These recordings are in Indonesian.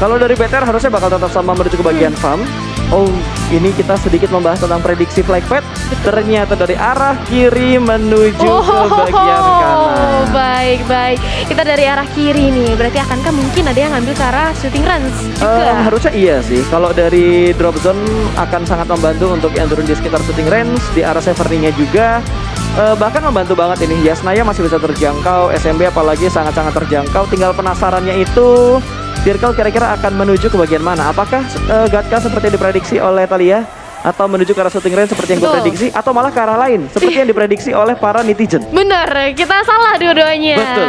Kalau dari BTR harusnya bakal tetap sama menuju ke bagian farm. Oh, ini kita sedikit membahas tentang prediksi flag fight. Ternyata dari arah kiri menuju ke bagian kanan. Baik. Kita dari arah kiri nih. Berarti akankah mungkin ada yang ngambil ke arah shooting range juga? Harusnya iya sih. Kalau dari drop zone akan sangat membantu untuk yang turun di sekitar shooting range. Di arah Severny-nya juga. Bahkan membantu banget ini. Yasnaya masih bisa terjangkau. SMB apalagi sangat-sangat terjangkau. Tinggal penasarannya itu Circle kira-kira akan menuju ke bagian mana? Apakah Gatka seperti yang diprediksi oleh Thalia? Atau menuju ke arah shooting range seperti yang gue prediksi? Atau malah ke arah lain seperti yang diprediksi oleh para netizen? Bener, kita salah dua-duanya. Betul.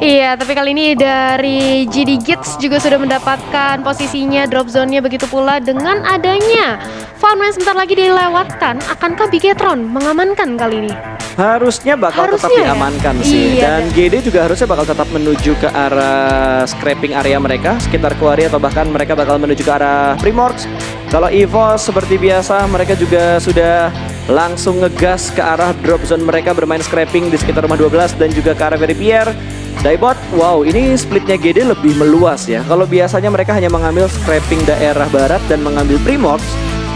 Iya, tapi kali ini dari GD Gits juga sudah mendapatkan posisinya, drop zone-nya, begitu pula dengan adanya farm yang sebentar lagi dilewatkan. Akankah Bigetron mengamankan kali ini? Harusnya bakal tetap Harusnya ya? diamankan sih. Iya, Dan GD juga harusnya bakal tetap menuju ke arah scraping area mereka, sekitar quarry atau bahkan mereka bakal menuju ke arah Primorx. Kalau EVOS seperti biasa mereka juga sudah langsung ngegas ke arah drop zone mereka, bermain scraping di sekitar rumah 12 dan juga ke arah Veripierre. Daibot, wow ini splitnya GD lebih meluas ya. Kalau biasanya mereka hanya mengambil scraping daerah barat dan mengambil Primorx,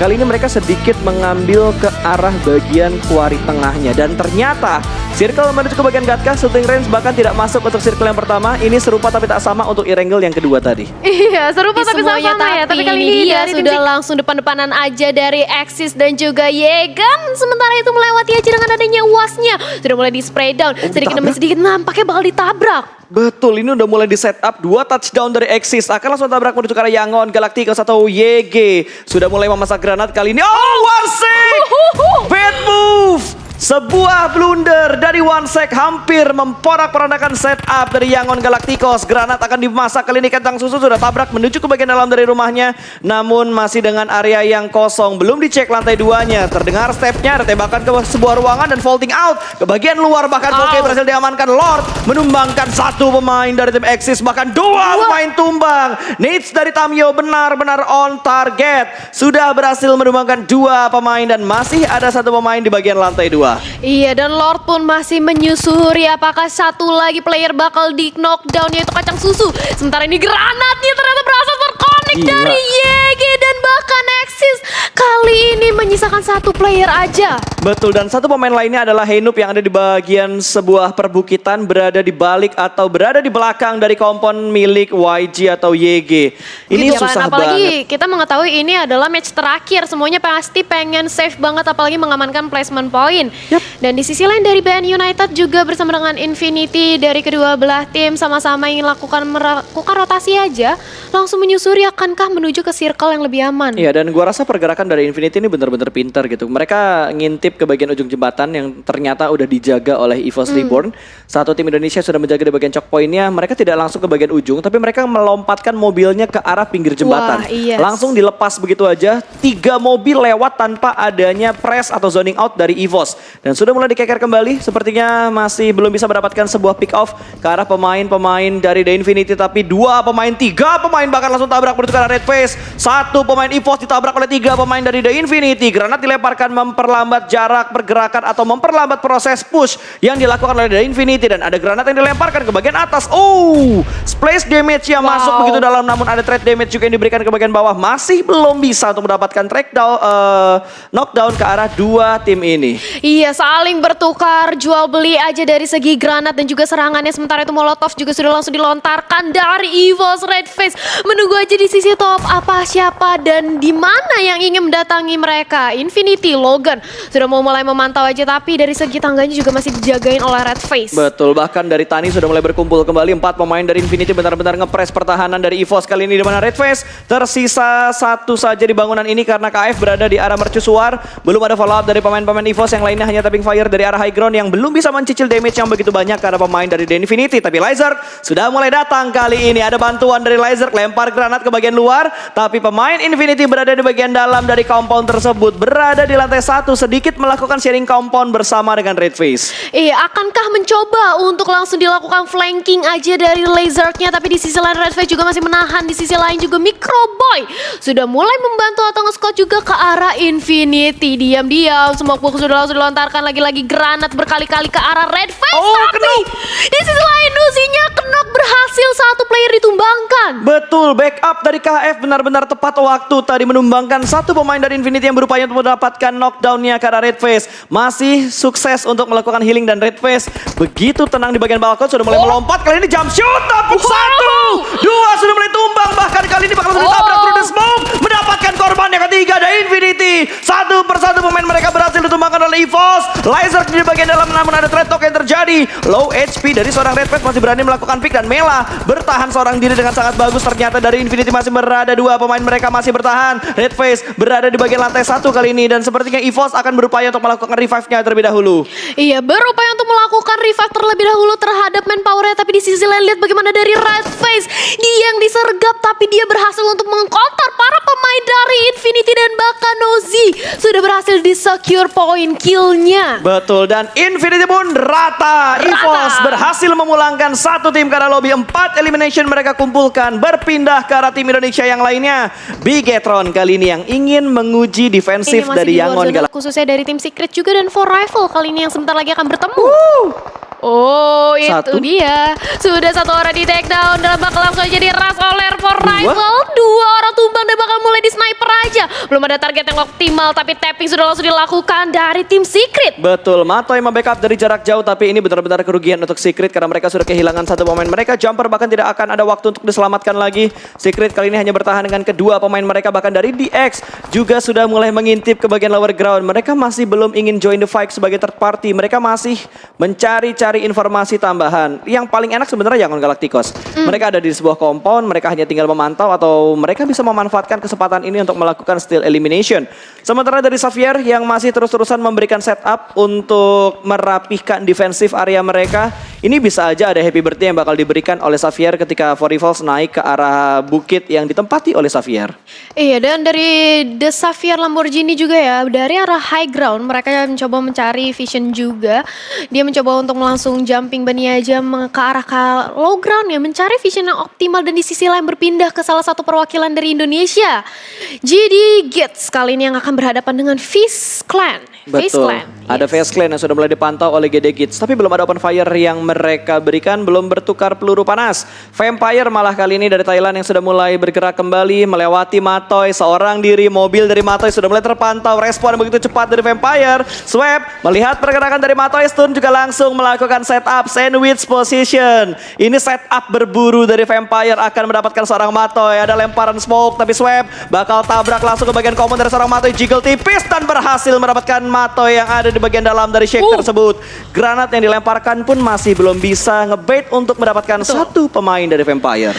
kali ini mereka sedikit mengambil ke arah bagian quarry tengahnya. Dan ternyata circle menuju ke bagian Gatka, shooting range bahkan tidak masuk untuk circle yang pertama. Ini serupa tapi tak sama untuk Erangel yang kedua tadi. Iya, serupa tapi sama ya. Tapi kali ini dia dari sudah langsung depan-depanan aja dari Axis dan juga Yegan. Sementara itu melewati aja dengan adanya UAS-nya. Sudah mulai di spray down. Sedikit demi sedikit nampaknya bakal ditabrak. Betul, ini udah mulai di setup 2 touchdown dari Axis. Akan langsung tabrak menuju ke arah Yangon, Galacticos atau YG. Sudah mulai memasak granat kali ini. Oh, Wansek! Bad move! Sebuah blunder dari Wansek hampir memporak-porandakan setup dari Yangon Galacticos. Granat akan dimasak kali ini, kentang susu sudah tabrak menuju ke bagian dalam dari rumahnya. Namun masih dengan area yang kosong, belum dicek lantai 2-nya. Terdengar stepnya, ada tembakan ke sebuah ruangan dan vaulting out ke bagian luar. Bahkan Poke berhasil diamankan. Lord menumbangkan satu pemain dari tim Axis, bahkan dua pemain tumbang. Needs dari Tamio benar-benar on target. Sudah berhasil menumbangkan 2 pemain dan masih ada 1 pemain di bagian lantai 2. Iya, dan Lord pun masih menyusuri apakah satu lagi player bakal di knockdown, yaitu kacang susu. Sementara ini granatnya ternyata berhasil terkonek dari YG dan bahkan Axis kali ini menyisakan 1 player aja. Betul, dan 1 pemain lainnya adalah Heinup yang ada di bagian sebuah perbukitan, berada di balik atau berada di belakang dari kompon milik YG atau YG. Ini Gitu susah kan? Apalagi banget. kita mengetahui ini adalah match terakhir, semuanya pasti pengen safe banget apalagi mengamankan placement point. Dan di sisi lain dari BN United juga bersama dengan Infinity dari kedua belah tim sama-sama ingin melakukan rotasi aja, langsung menyusuri akankah menuju ke circle yang lebih aman. Iya, dan gua rasa pergerakan dari Infinity ini benar-benar pintar gitu. Mereka ngintip ke bagian ujung jembatan yang ternyata udah dijaga oleh EVOS Reborn. Satu tim Indonesia sudah menjaga di bagian choke point-nya. Mereka tidak langsung ke bagian ujung, tapi mereka melompatkan mobilnya ke arah pinggir jembatan. Wah, yes. Langsung dilepas begitu aja. 3 mobil lewat tanpa adanya press atau zoning out dari EVOS. Dan sudah mulai dikeker kembali. Sepertinya masih belum bisa mendapatkan sebuah pick off ke arah pemain-pemain dari The Infinity. Tapi 2 pemain, 3 pemain bahkan langsung tabrak menuju ke arah Red Face. 1 pemain EVOS ditabrak oleh 3 pemain dari The Infinity. Granat dilemparkan memperlambat jarak pergerakan atau memperlambat proses push yang dilakukan oleh The Infinity. Dan ada granat yang dilemparkan ke bagian atas. Splash damage yang masuk begitu dalam. Namun ada trade damage juga yang diberikan ke bagian bawah. Masih belum bisa untuk mendapatkan knockdown ke arah 2 tim ini. Iya, saling bertukar jual beli aja dari segi granat dan juga serangannya. Sementara itu Molotov juga sudah langsung dilontarkan dari EVOS Red Face. Menunggu aja di sisi top apa siapa dan di mana yang ingin mendatangi mereka. Infinity, Logan sudah mau mulai memantau aja, tapi dari segi tangganya juga masih dijagain oleh Red Face. Betul, bahkan dari Tani sudah mulai berkumpul kembali. 4 pemain dari Infinity benar-benar ngepres pertahanan dari EVOS kali ini, di mana Red Face tersisa 1 saja di bangunan ini karena KF berada di arah mercusuar. Belum ada follow up dari pemain-pemain EVOS, yang lainnya hanya tapping fire dari arah high ground yang belum bisa mencicil damage yang begitu banyak karena pemain dari The Infinity. Tapi Lizard sudah mulai datang kali ini. Ada bantuan dari Lizard, lempar granat ke bagian luar. Tapi pemain Infinity berada di bagian dalam dari compound tersebut. berada di lantai 1 sedikit melakukan sharing compound bersama dengan Red Face. Akankah mencoba untuk langsung dilakukan flanking aja dari Lazard-nya, tapi di sisi lain Red Face juga masih menahan, di sisi lain juga Microboy sudah mulai membantu atau nge-scout juga ke arah Infinity. Diam-diam smoke box sudah langsung dilontarkan, lagi-lagi granat berkali-kali ke arah Red Face, tapi di sisi lain Uzinya Knock berhasil, satu player ditumbangkan. Betul, backup dari KF benar-benar tepat waktu tadi menumbangkan satu pemain dari Infinity yang berupaya untuk mendapatkan knockdown-nya ke arah Red Face. Masih sukses untuk melakukan healing dan Red Face begitu tenang di bagian balkon, sudah mulai melompat. Kali ini jump shoot, tapi satu, dua sudah mulai tumbang. Bahkan kali ini bakal ditabrak through the smoke, mendapatkan korban yang ketiga dari Infinity. Satu persatu pemain mereka berhasil ditumbangkan oleh EVOS. Laser di bagian dalam, namun ada threat talk yang terjadi. Low HP dari seorang Red Face masih berani melakukan pick, dan Mela bertahan seorang diri dengan sangat bagus. Ternyata dari Infinity masih berada dua pemain mereka masih bertahan. Red Face berada di bagian lantai 1 kali ini, dan sepertinya EVOS akan berupaya untuk melakukan revive-nya terlebih dahulu. Berupaya untuk melakukan revive terlebih dahulu terhadap manpower-nya, tapi di sisi lain lihat bagaimana dari Red Face. Dia yang disergap, tapi dia berhasil untuk mengcounter para pemain dari Infinity, dan bahkan Nozi sudah berhasil di secure point kill-nya. Betul, dan Infinity pun rata. EVOS berhasil memulangkan satu tim ke arah lobby. 4 elimination mereka kumpulkan, berpindah ke arah tim Indonesia yang lainnya. Bigetron kali ini yang ingin menguji defensif dari Yangon Galacticos. Khususnya dari tim Secret juga, dan For Rifle kali ini yang sebentar lagi akan bertemu. Itu dia. Sudah satu orang di take down, dan bakal langsung jadi ras oleh For Rifle. Dua orang tumbang dan bakal mulai di sniper aja. Belum ada target yang optimal, tapi tapping sudah langsung dilakukan dari tim Secret. Betul, Matoy membackup dari jarak jauh, tapi ini benar-benar kerugian untuk Secret karena mereka sudah kehilangan satu pemain mereka. Jumper bahkan tidak akan ada waktu untuk diselamatkan lagi. Secret kali ini hanya bertahan dengan kedua pemain mereka, bahkan dari DX juga sudah mulai mengintip ke bagian lower ground. Mereka masih belum ingin join the fight sebagai third party. Mereka masih mencari informasi tambahan. Yang paling enak sebenarnya Yangon Galacticos. Mereka ada di sebuah compound, mereka hanya tinggal memantau atau mereka bisa memanfaatkan kesempatan ini untuk melakukan steal elimination. Sementara dari Xavier yang masih terus-terusan memberikan setup untuk merapihkan defensif area mereka. Ini bisa aja ada happy birthday yang bakal diberikan oleh Xavier ketika For Rivals naik ke arah bukit yang ditempati oleh Xavier. Dan dari The Xavier Lamborghini juga ya, dari arah high ground mereka mencoba mencari vision juga. Dia mencoba untuk langsung jumping bunny aja ke arah low ground ya, mencari vision yang optimal, dan di sisi lain berpindah ke salah satu perwakilan dari Indonesia, GD Gits kali ini yang akan berhadapan dengan FaZe Clan. Betul, ada FaZe Clan yang sudah mulai dipantau oleh GD Gits, tapi belum ada open fire yang mereka berikan, belum bertukar peluru panas. Vampire malah kali ini dari Thailand yang sudah mulai bergerak kembali melewati Matoy, seorang diri. Mobil dari Matoy sudah mulai terpantau, respon begitu cepat dari Vampire. Swap melihat pergerakan dari Matoy, Stun juga langsung melakukan setup sandwich position. Ini setup berburu dari Vampire akan mendapatkan seorang Matoy. Ada lemparan smoke, tapi Swap bakal tabrak langsung ke bagian common dari seorang Matoy. Jiggle tipis dan berhasil mendapatkan Matoy yang ada di bagian dalam dari shake tersebut. Granat yang dilemparkan pun masih belum bisa ngebait untuk mendapatkan satu pemain dari Vampire.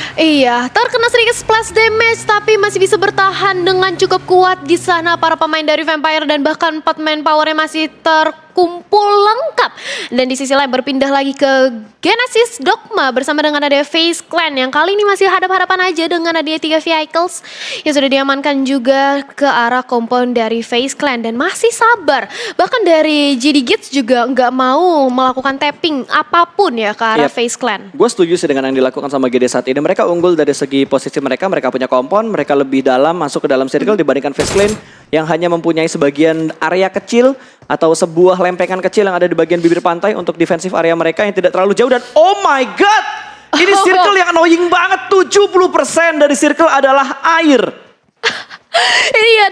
Terkena sedikit splash damage, tapi masih bisa bertahan dengan cukup kuat di sana para pemain dari Vampire, dan bahkan 4 manpower-nya masih terkumpul lengkap. Dan di sisi lain berpindah lagi ke Genesis Dogma bersama dengan ada FaZe Clan yang kali ini masih hadap-hadapan aja dengan ada 3 vehicles yang sudah diamankan juga ke arah compound dari FaZe Clan, dan masih sabar. Bahkan dari GD Gits juga nggak mau melakukan tapping apapun ya ke arah FaZe Clan. Gue setuju sih dengan yang dilakukan sama GD saat ini. Mereka unggul dari segi posisi mereka punya compound, mereka lebih dalam masuk ke dalam circle dibandingkan FaZe Clan yang hanya mempunyai sebagian area kecil atau sebuah lempengan kecil yang ada di bagian bibir pantai untuk defensif area mereka yang tidak terlalu jauh. Dan oh my god, ini circle yang annoying banget. 70% dari circle adalah air.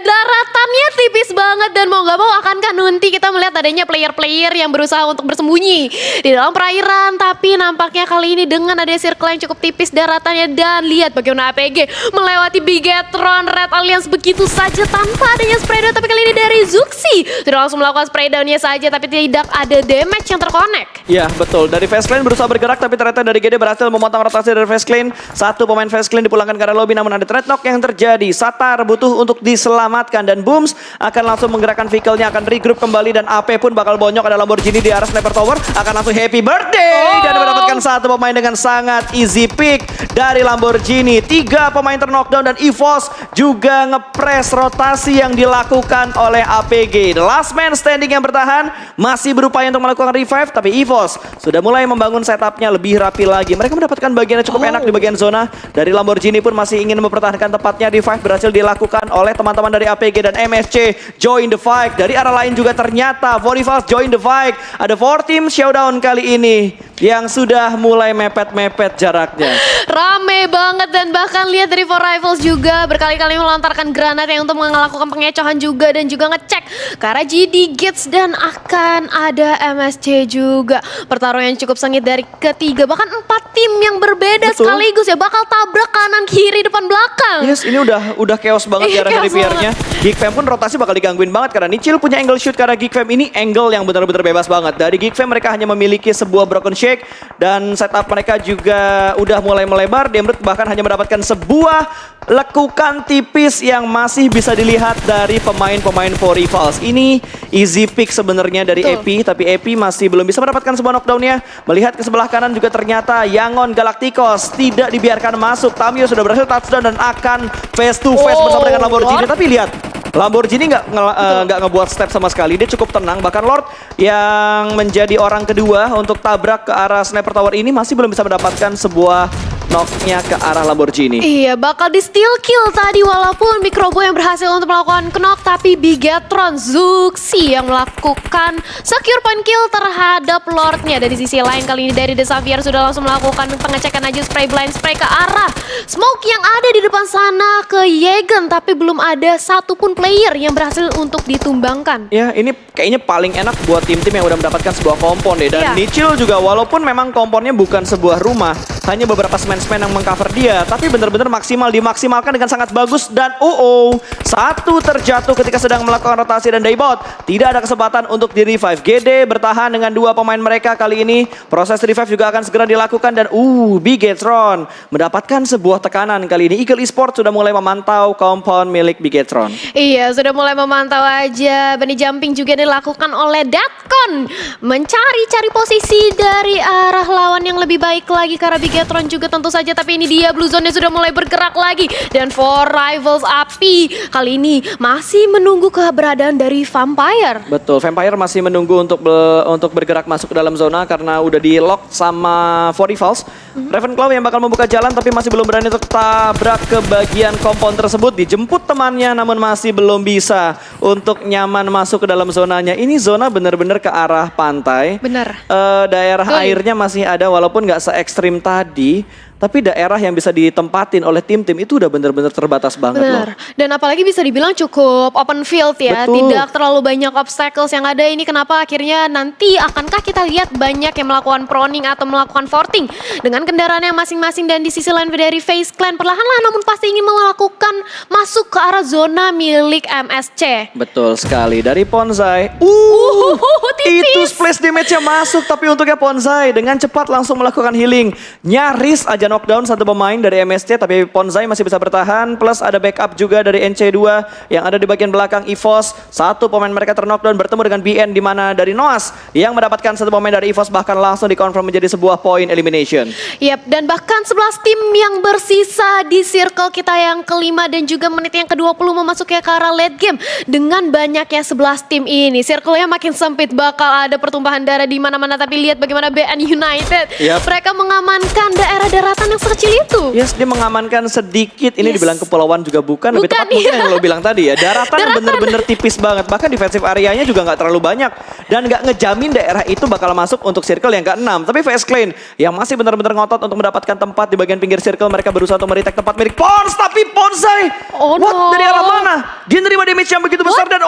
Daratannya tipis banget, dan mau gak mau akankah nanti kita melihat adanya player-player yang berusaha untuk bersembunyi di dalam perairan. Tapi nampaknya kali ini dengan ada circle yang cukup tipis daratannya, dan lihat bagaimana APG melewati Bigetron Red Alliance begitu saja tanpa adanya spray down. Tapi kali ini dari Zuxi sudah langsung melakukan spray downnya saja, tapi tidak ada damage yang terconnect. Ya betul, dari FaZe Clan berusaha bergerak, tapi ternyata dari GD berhasil memotong rotasi dari FaZe Clan. Satu pemain FaZe Clan dipulangkan ke arah lobby, namun ada threat knock yang terjadi. Satar butuh jatuh untuk diselamatkan. Dan Booms akan langsung menggerakkan vehicle-nya, akan regroup kembali. Dan AP pun bakal bonyok, ada Lamborghini di arah Sniper Tower. Akan langsung happy birthday. Dan mendapatkan satu pemain dengan sangat easy pick dari Lamborghini. 3 pemain ter-knockdown dan EVOS juga ngepres rotasi yang dilakukan oleh APG. The last man standing yang bertahan masih berupaya untuk melakukan revive. Tapi EVOS sudah mulai membangun setupnya lebih rapi lagi. Mereka mendapatkan bagian yang cukup enak di bagian zona. Dari Lamborghini pun masih ingin mempertahankan tempatnya. Revive berhasil dilakukan oleh teman-teman dari APG dan MSC join the fight. Dari arah lain juga ternyata Vorifals join the fight. Ada 4 team showdown kali ini yang sudah mulai mepet-mepet jaraknya. Rame banget dan bahkan lihat dari Four Rivals juga berkali-kali melontarkan granat yang untuk melakukan pengecohan juga dan juga ngecek ke arah GD Gates dan akan ada MSC juga. Pertarungan yang cukup sengit dari ketiga bahkan 4 tim yang berbeda Betul. sekaligus ya bakal tabrak kanan kiri depan belakang. Yes, ini udah chaos banget di arah Chaos Rivier-nya. Geekfam pun rotasi bakal digangguin banget karena Nichil punya angle shoot karena Geekfam ini angle yang benar-benar bebas banget. Dari Geekfam mereka hanya memiliki sebuah broken shake dan setup mereka juga udah mulai melebar. Demrut bahkan hanya mendapatkan sebuah lekukan tipis yang masih bisa dilihat dari pemain-pemain Four Rivals. Ini easy pick sebenarnya dari Epi, tapi Epi masih belum bisa mendapatkan sebuah knockdown-nya. Melihat ke sebelah kanan juga ternyata Yangon Galacticos tidak dibiarkan masuk. Tamio sudah berhasil touchdown dan akan face to face bersama dengan Lamborghini. Tapi lihat, Lamborghini nggak ngebuat step sama sekali. Dia cukup tenang. Bahkan Lord yang menjadi orang kedua untuk tabrak ke arah Sniper Tower ini masih belum bisa mendapatkan sebuah knock-nya ke arah Lamborghini. Iya, bakal di steal kill tadi walaupun Microbo yang berhasil untuk melakukan knock, tapi Bigetron Zuxi yang melakukan secure point kill terhadap Lordnya. Dari sisi lain kali ini dari The Xavier sudah langsung melakukan pengecekan aja spray blind spray ke arah smoke yang ada di depan sana ke Yegen, tapi belum ada satupun player yang berhasil untuk ditumbangkan. Ya, ini kayaknya paling enak buat tim-tim yang udah mendapatkan sebuah kompon deh. Dan Iya. Nichil juga walaupun memang komponnya bukan sebuah rumah, hanya beberapa semen-semen yang mengcover dia, tapi benar-benar dimaksimalkan dengan sangat bagus. Dan satu terjatuh ketika sedang melakukan rotasi dan daybot. Tidak ada kesempatan untuk di-revive. GD bertahan dengan 2 pemain mereka kali ini. Proses revive juga akan segera dilakukan dan Bigetron mendapatkan sebuah tekanan kali ini. Eagle Esports sudah mulai memantau kompon milik Bigetron. Iya, sudah mulai memantau aja. Bunny jumping juga dilakukan oleh Datcon. Mencari-cari posisi dari arah lawan yang lebih baik lagi karena Bigetron juga tentu saja. Tapi ini dia Blue Zone-nya sudah mulai bergerak lagi. Dan Four Rivals Api kali ini masih menunggu keberadaan dari Vampire. Betul, Vampire masih menunggu untuk bergerak masuk ke dalam zona karena udah di-lock sama Four Rivals. Ravenclaw yang bakal membuka jalan tapi masih belum berani untuk tabrak ke bagian kompon tersebut. Dijemput temannya namun masih belum bisa untuk nyaman masuk ke dalam zonanya. Ini zona benar-benar ke arah pantai. Benar. Daerah Betul. airnya masih ada walaupun nggak se-ekstrim tadi. Tapi daerah yang bisa ditempatin oleh tim-tim itu udah benar-benar terbatas banget loh. Benar. Dan apalagi bisa dibilang cukup open field ya. Betul. Tidak terlalu banyak obstacles yang ada. Ini kenapa akhirnya nanti akankah kita lihat banyak yang melakukan proning atau melakukan forting dengan kendaraan yang masing-masing. Dan di sisi lain dari FaZe Clan perlahan-lahan namun pasti ingin melakukan masuk ke arah zona milik MSC. Betul sekali. Dari Ponzai. Tipis. Itu splash damage-nya masuk. Tapi untuknya Ponzai dengan cepat langsung melakukan healing. Nyaris aja knockdown satu pemain dari MSC. Tapi Ponzai masih bisa bertahan. Plus ada backup juga dari NC2 yang ada di bagian belakang EVOS. Satu pemain mereka ter-knockdown bertemu dengan BN. Di mana dari Noas yang mendapatkan satu pemain dari EVOS. Bahkan langsung dikonfirm menjadi sebuah point elimination. Yap, dan bahkan 11 tim yang bersisa di circle kita yang kelima dan juga menit yang ke-20 memasuki ke arah late game. Dengan banyaknya 11 tim ini, circle-nya makin sempit, bakal ada pertumpahan darah di mana-mana. Tapi lihat bagaimana BN United, Yap. mereka mengamankan daerah daratan yang sekecil itu. Yes, dia mengamankan sedikit. Ini Yes. dibilang kepulauan juga bukan. Lebih Bukan, tepat mungkin iya. yang lo bilang tadi ya. Daratan bener-bener tipis banget. Bahkan defensive areanya juga nggak terlalu banyak. Dan nggak ngejamin daerah itu bakal masuk untuk circle yang ke-6. Tapi FaZe Clan yang masih benar-benar ngotot untuk mendapatkan tempat di bagian pinggir circle. Mereka berusaha untuk meretake tempat milik Pons. Tapi Ponsai, Oh, what? no. Dari arah mana? Dia nerima damage yang begitu besar. Dan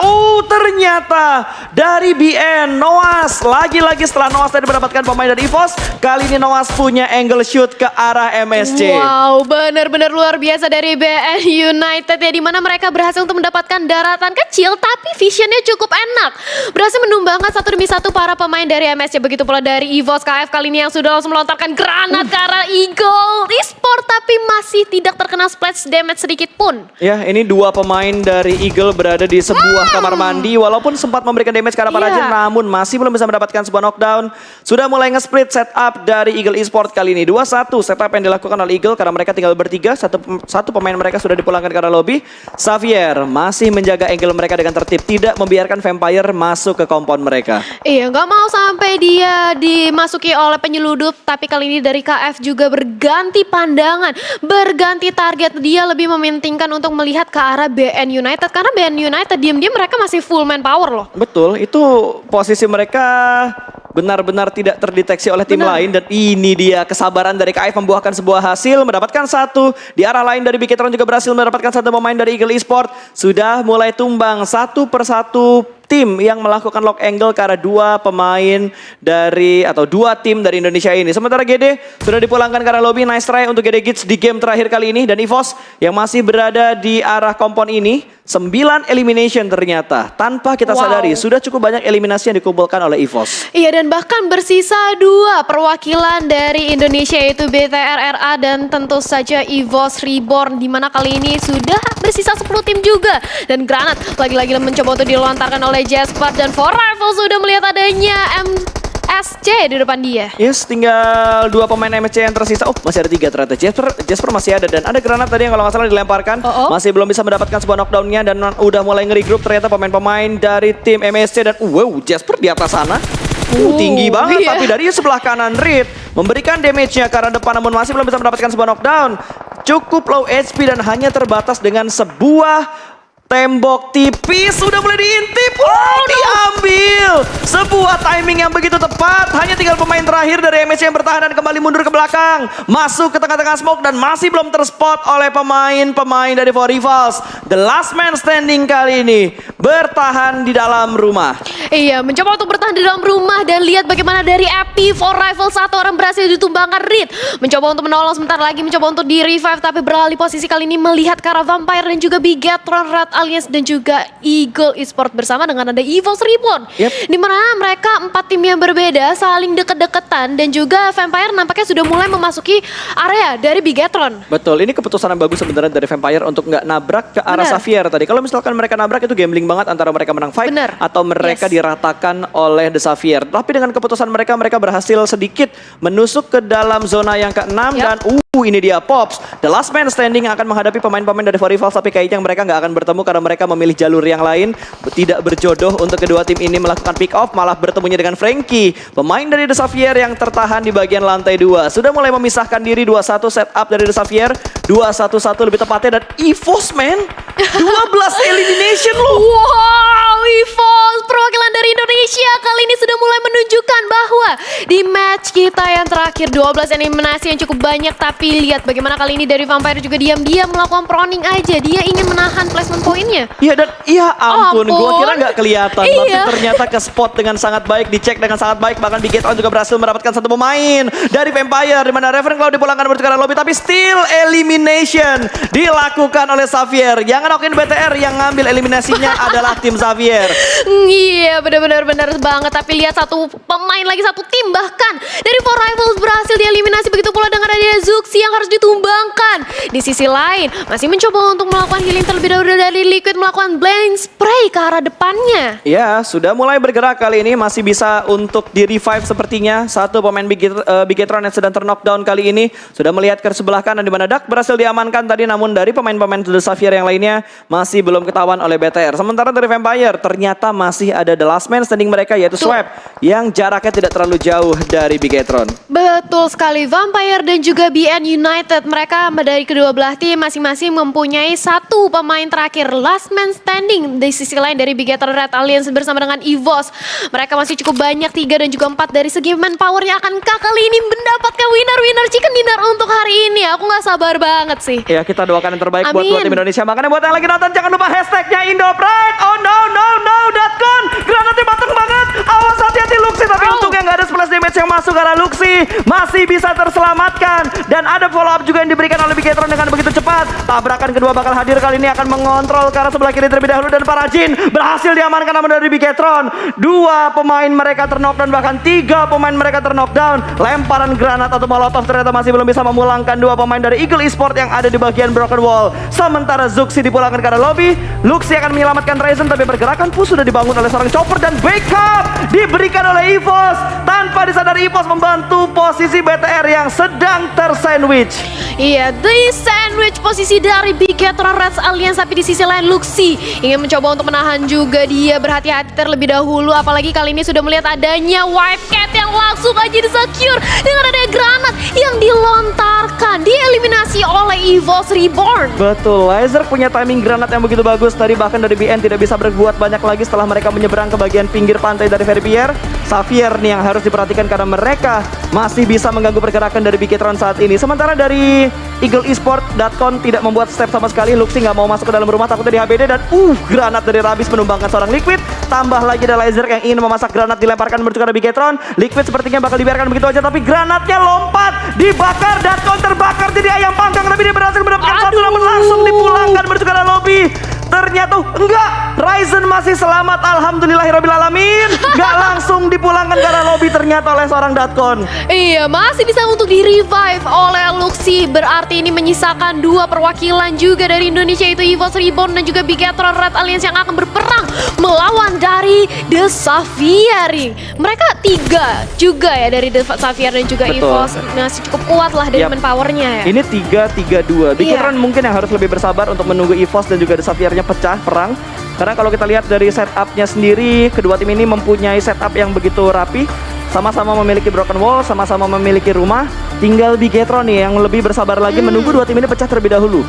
ternyata dari BN, Noas. Lagi-lagi setelah Noas tadi mendapatkan pemain dari EVOS. Kali ini Noas punya angle shoot ke arah MSC. Wow, benar-benar luar biasa dari BN United ya, dimana mereka berhasil untuk mendapatkan daratan kecil tapi visionnya cukup enak. Berhasil menumbangkan satu demi satu para pemain dari MSC. Begitu pula dari EVOS KF kali ini yang sudah langsung melontarkan granat ke arah Eagle Esports tapi masih tidak terkena splash damage sedikit pun. Ya, ini 2 pemain pemain dari Eagle berada di sebuah kamar mandi. Walaupun sempat memberikan damage ke arah para Jin, namun masih belum bisa mendapatkan sebuah knockdown. Sudah mulai nge-split setup dari Eagle Esports kali ini. 2-1 setup yang dilakukan oleh Eagle karena mereka tinggal bertiga. Satu pemain mereka sudah dipulangkan ke arah lobby. Xavier masih menjaga angle mereka dengan tertib. Tidak membiarkan Vampire masuk ke compound mereka. Iya, nggak mau sampai dia dimasuki oleh penyeludup. Tapi kali ini dari KF juga berganti pandangan, berganti target. Dia lebih mementingkan untuk melihat ke arah BN United. Karena BN United diam-diam mereka masih full manpower loh. Betul, itu posisi mereka benar-benar tidak terdeteksi oleh tim lain. Dan ini dia kesabaran dari KF membuahkan sebuah hasil, mendapatkan satu. Di arah lain dari Bigitron juga berhasil mendapatkan satu pemain dari Eagle Esports. Sudah mulai tumbang satu persatu tim yang melakukan lock angle ke arah dua pemain dari atau dua tim dari Indonesia ini. Sementara GD sudah dipulangkan ke arah lobby. Nice try untuk GD Gits di game terakhir kali ini. Dan EVOS yang masih berada di arah kompon ini. 9 elimination ternyata. Tanpa kita sadari sudah cukup banyak eliminasi yang dikumpulkan oleh EVOS. Iya, dan bahkan bersisa 2 perwakilan dari Indonesia, yaitu BTRRA dan tentu saja EVOS Reborn, di mana kali ini sudah bersisa 10 tim juga. Dan Granat lagi-lagi mencoba untuk dilontarkan oleh Jasper, dan For Rifle sudah melihat adanya MSC di depan dia. Yes, tinggal 2 pemain MSC yang tersisa. Oh, masih ada 3 ternyata. Jasper masih ada, dan ada Granat tadi yang kalau nggak salah dilemparkan. Masih belum bisa mendapatkan sebuah knockdown-nya, dan udah mulai nge-regroup ternyata pemain-pemain dari tim MSC. Dan wow, Jasper di atas sana. Tinggi banget, tapi dari sebelah kanan Reed memberikan damage-nya ke arah depan, namun masih belum bisa mendapatkan sebuah knockdown. Cukup low HP dan hanya terbatas dengan sebuah tembok tipis. Sudah mulai diintip. Diambil. Sebuah timing yang begitu tepat. Hanya tinggal pemain terakhir dari MSC yang bertahan dan kembali mundur ke belakang. Masuk ke tengah-tengah smoke dan masih belum terspot oleh pemain-pemain dari For Rivals. The last man standing kali ini bertahan di dalam rumah. Iya, mencoba untuk bertahan di dalam rumah, dan lihat bagaimana dari Epi. For Rifle 1 orang berhasil ditumbangkan. Reed mencoba untuk menolong sebentar lagi, mencoba untuk di revive, tapi beralih posisi kali ini melihat ke arah Vampire dan juga Bigetron, Red Alliance dan juga Eagle Esports bersama dengan ada EVOS Reborn. Di mana mereka 4 tim yang berbeda saling deket-deketan, dan juga Vampire nampaknya sudah mulai memasuki area dari Bigetron. Betul, ini keputusan yang bagus sebenarnya dari Vampire untuk nggak nabrak ke arah Xavier tadi. Kalau misalkan mereka nabrak itu gambling banget antara mereka menang fight atau mereka diratakan oleh The Xavier. Tapi dengan keputusan mereka berhasil sedikit menusuk ke dalam zona yang ke-6 dan ini dia Pops. The last man standing akan menghadapi pemain-pemain dari For Rivals, tapi kayaknya mereka nggak akan bertemu karena mereka memilih jalur yang lain. Tidak berjodoh untuk kedua tim ini melakukan pick off, malah bertemunya dengan Frankie, pemain dari The Xavier yang tertahan di bagian lantai 2. Sudah mulai memisahkan diri. 2-1 setup dari The Xavier, 2-1-1 lebih tepatnya, dan EVOS man 12 elimination loh. Wow, EVOS perwakilan dari Indonesia kali ini sudah mulai menunjukkan bahwa di match kita yang terakhir 12 eliminasi yang cukup banyak. Tapi lihat bagaimana kali ini dari Vampire juga diam-diam melakukan proning aja. Dia ingin menahan placement pointnya. Iya, dan ampun, gua kira nggak kelihatan, tapi ternyata ke spot dengan sangat baik, dicek dengan sangat baik. Bahkan Bigetron juga berhasil mendapatkan satu pemain dari Vampire, di mana Reverend Cloud dipulangkan menuju ke arah lobby, tapi still elimination dilakukan oleh Xavier. Yang knockin BTR, yang ngambil eliminasinya adalah tim Xavier. Iya, benar-benar banget. Tapi lihat satu pemain lagi, satu tim bahkan dari For Rivals berhasil dieliminasi. Begitu pula dengan ada Zuxi yang harus ditumbangkan. Di sisi lain masih mencoba untuk melakukan healing terlebih dahulu dari Liquid, melakukan blend spray ke arah depannya. Ya, sudah mulai bergerak kali ini, masih bisa untuk di revive sepertinya. Satu pemain Bigetron yang sedang terknockdown kali ini sudah melihat ke sebelah kanan, di mana Duck berhasil diamankan tadi, namun dari pemain-pemain The Xavier yang lainnya masih belum ketahuan oleh BTR. Sementara dari Vampire ternyata masih ada the last man standing mereka, yaitu Swap, yang jaraknya tidak terlalu jauh dari Bigetron. Betul sekali, Vampire dan juga BN United, mereka dari kedua belah tim masing-masing mempunyai satu pemain terakhir last man standing. Di sisi lain dari Bigetron, Red Alliance bersama dengan EVOS, mereka masih cukup banyak, 3 dan juga 4 dari segi manpowernya. Akankah kali ini mendapatkan winner chicken dinner untuk hari ini? Aku nggak sabar banget sih. Ya, kita doakan yang terbaik buat tim Indonesia. Makanya buat yang lagi nonton, jangan lupa hashtagnya Indo Pride. Oh no, no, no, .com. Granatnya mateng banget. Awas, hati-hati si Luxi, tapi untungnya nggak ada splash damage yang masuk karena Luxi masih bisa terselamatkan. Dan ada follow up juga yang diberikan oleh Bigetron dengan begitu cepat. Tabrakan kedua bakal hadir kali ini akan mengontrol ke arah sebelah kiri terlebih dahulu, dan para Jin berhasil diamankan namun dari Bigetron. 2 pemain mereka terknockdown, bahkan 3 pemain mereka terknockdown. Lemparan granat atau molotov ternyata masih belum bisa memulangkan 2 pemain dari Eagle Esport yang ada di bagian Broken Wall. Sementara Zuxi dipulangkan ke arah lobby. Luxi akan menyelamatkan Ryzen, tapi pergerakan push sudah dibangun oleh seorang chopper dan backup diberikan oleh EVOS. Tanpa disadari EVOS membantu posisi BTR yang sedang tersandwich. Iya, the sandwich posisi dari Bigetron Reds Alliance, tapi di sisi lain Luxi ingin mencoba untuk menahan juga. Dia berhati-hati terlebih dahulu, apalagi kali ini sudah melihat adanya Wildcat yang langsung aja di-secure dengan ada granat yang dilontarkan, dieliminasi oleh EVOS Reborn. Betul, Laser punya timing granat yang begitu bagus tadi, bahkan dari BN tidak bisa berbuat banyak lagi setelah mereka menyeberang ke bagian pinggir pantai dari Verbier. Xavier nih yang harus diperhatikan karena mereka masih bisa mengganggu pergerakan dari Bigetron saat ini. Sementara dari Eagle Esport, Datcon tidak membuat step sama sekali. Luxi nggak mau masuk ke dalam rumah, takutnya di HBD, dan granat dari Rabis menumbangkan seorang Liquid. Tambah lagi ada Laser yang ingin memasak granat, dilemparkan menuju ke arah Bigetron. Liquid sepertinya bakal dibiarkan begitu aja, tapi granatnya lompat, dibakar, Datcon terbakar jadi ayam panggang, tapi dia berhasil mendapatkan satu, namun langsung dipulangkan menuju ke arah lobby. Ternyata enggak, Ryzen masih selamat, alhamdulillahirrabbilalamin. Enggak langsung dipulangkan ke arah lobby ternyata oleh seorang Datcon. Iya, masih bisa untuk di-revive oleh Luxi. Berarti ini menyisakan 2 perwakilan juga dari Indonesia, yaitu EVOS Reborn dan juga Bigetron Red Alliance yang akan berperang melawan dari The Xavier. Mereka 3 juga ya dari The Xavier dan juga Betul. EVOS. Masih cukup kuat lah dari manpowernya ya. Ini 3-3-2. Bigetron mungkin yang harus lebih bersabar untuk menunggu EVOS dan juga The Xavier-nya pecah perang. Karena kalau kita lihat dari setup-nya sendiri, kedua tim ini mempunyai setup yang begitu rapi. Sama-sama memiliki broken wall, sama-sama memiliki rumah. Tinggal Bigetron nih yang lebih bersabar lagi menunggu 2 tim ini pecah terlebih dahulu.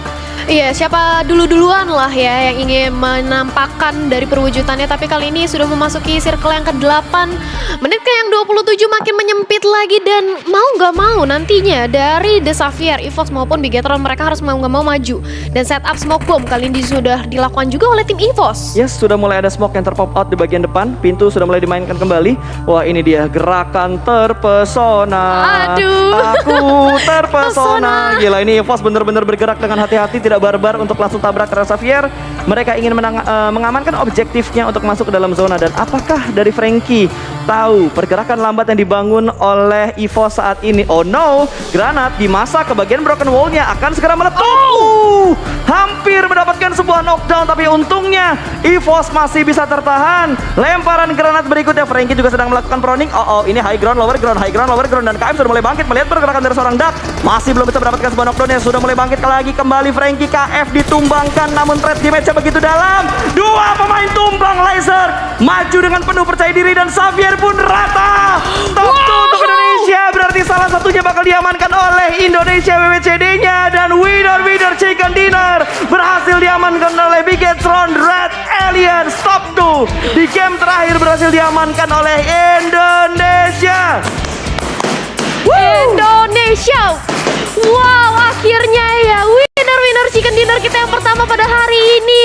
Iya, siapa duluan lah ya yang ingin menampakkan dari perwujudannya. Tapi kali ini sudah memasuki circle yang ke-8. Menit ke yang 27 makin menyempit lagi. Dan mau gak mau nantinya dari The Xavier, EVOS maupun Bigetron, mereka harus mau gak mau maju. Dan setup smoke bomb kali ini sudah dilakukan juga oleh tim EVOS. Yes, sudah mulai ada smoke yang terpop out di bagian depan. Pintu sudah mulai dimainkan kembali. Wah, ini dia gerakan terpesona. Aduh. Aku terpesona. Gila, ini EVOS bener-bener bergerak dengan hati-hati, tidak barbar untuk langsung tabrak ke Xavier. Mereka ingin mengamankan objektifnya untuk masuk ke dalam zona. Dan apakah dari Frankie tahu pergerakan lambat yang dibangun oleh EVOS saat ini? Oh no, granat dimasak ke bagian broken wall-nya akan segera meletup. Hampir mendapatkan sebuah knockdown, tapi untungnya EVOS masih bisa tertahan. Lemparan granat berikutnya, Frankie juga sedang melakukan proning. Ini high ground, lower ground, high ground, lower ground, dan KM sudah mulai bangkit melihat pergerakan dari seorang Duck. Masih belum bisa mendapatkan sebuah knockdown yang sudah mulai bangkit lagi kembali Frankie. KF ditumbangkan, namun trade damage-nya begitu dalam. 2 pemain tumbang, Laser maju dengan penuh percaya diri, dan Xavier pun rata. Top 2 untuk Indonesia, berarti salah satunya bakal diamankan oleh Indonesia WWCD-nya. Dan winner chicken dinner berhasil diamankan oleh Bigetron Red Alliance. Top 2 di game terakhir berhasil diamankan oleh Indonesia. Indonesia. Wow, akhirnya ya winner chicken dinner kita yang pertama pada hari ini.